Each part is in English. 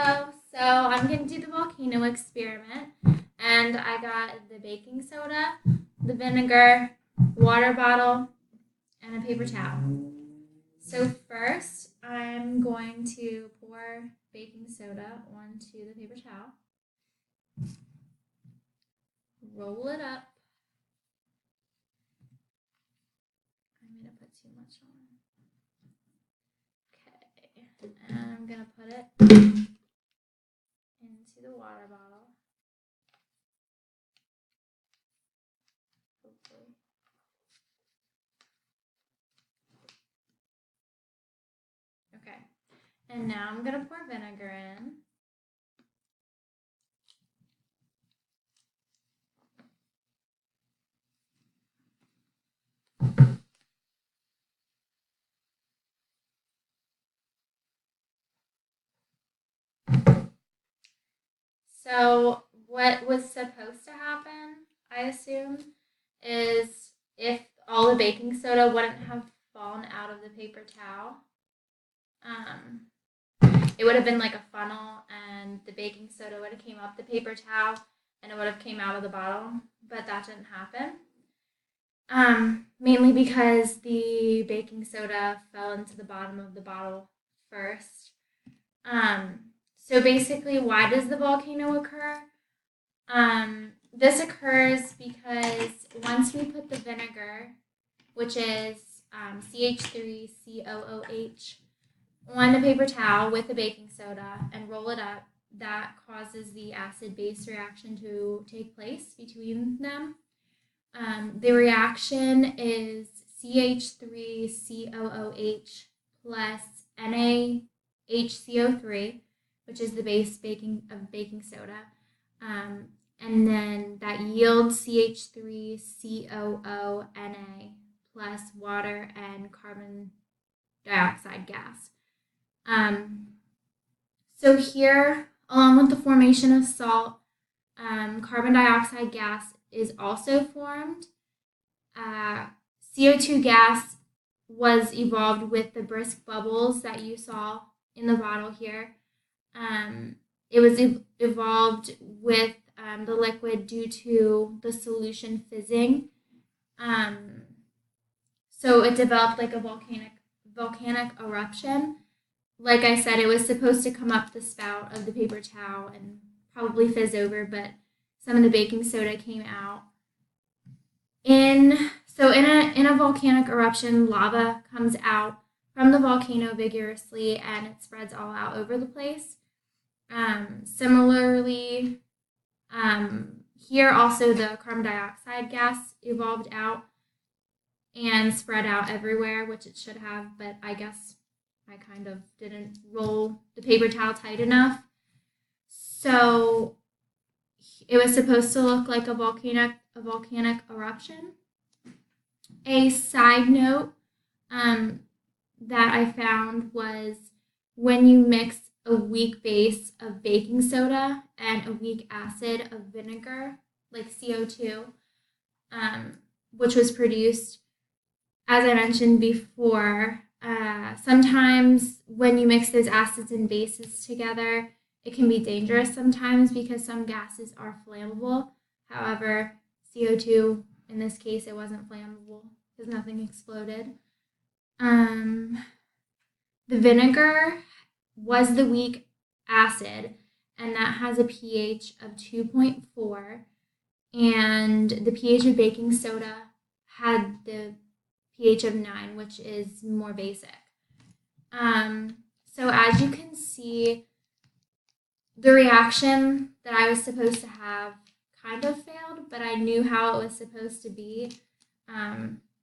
Hello. So I'm going to do the volcano experiment, and I got the baking soda, the vinegar, water bottle, and a paper towel. So first, I'm going to pour baking soda onto the paper towel, roll it up. I'm going to put too much on. Okay, and I'm going to put it into the water bottle. Hopefully. Okay, and now I'm going to pour vinegar in. So, what was supposed to happen, I assume, is if all the baking soda wouldn't have fallen out of the paper towel, um, it would have been like a funnel, and the baking soda would have came up the paper towel, and it would have came out of the bottle. But that didn't happen. Mainly because the baking soda fell into the bottom of the bottle first. So basically, why does the volcano occur? This occurs because once we put the vinegar, which is CH3COOH, on the paper towel with the baking soda and roll it up, that causes the acid base reaction to take place between them. The reaction is CH3COOH plus NaHCO3, which is the base of baking soda. And then that yields CH3COONA plus water and carbon dioxide gas. So here, along with the formation of salt, carbon dioxide gas is also formed. CO2 gas was evolved with the brisk bubbles that you saw in the bottle here. It was evolved with the liquid due to the solution fizzing. So it developed like a volcanic eruption. Like I said, it was supposed to come up the spout of the paper towel and probably fizz over, but some of the baking soda came out. In a volcanic eruption, lava comes out from the volcano vigorously and it spreads all out over the place. Similarly, here also the carbon dioxide gas evolved out and spread out everywhere, which it should have, but I guess I kind of didn't roll the paper towel tight enough. So it was supposed to look like a volcanic eruption. A side note that I found was when you mix a weak base of baking soda and a weak acid of vinegar, like CO2, which was produced, as I mentioned before, sometimes when you mix those acids and bases together, it can be dangerous sometimes because some gases are flammable. However, CO2, in this case, it wasn't flammable because nothing exploded. The vinegar was the weak acid, and that has a pH of 2.4. And the pH of baking soda had the pH of 9, which is more basic. So as you can see, the reaction that I was supposed to have kind of failed, but I knew how it was supposed to be.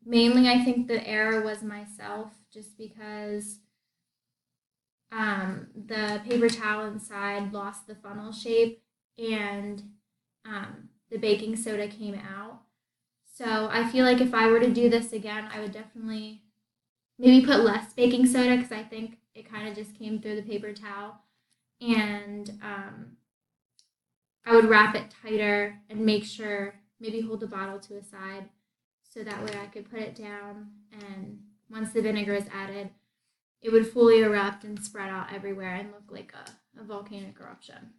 Mainly, I think the error was myself, just because the paper towel inside lost the funnel shape and the baking soda came out. So I feel like if I were to do this again, I would definitely maybe put less baking soda because I think it kind of just came through the paper towel. And I would wrap it tighter and make sure, maybe hold the bottle to a side so that way I could put it down. And once the vinegar is added, it would fully erupt and spread out everywhere and look like a volcanic eruption.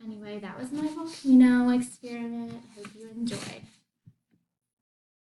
Anyway, that was my volcano experiment.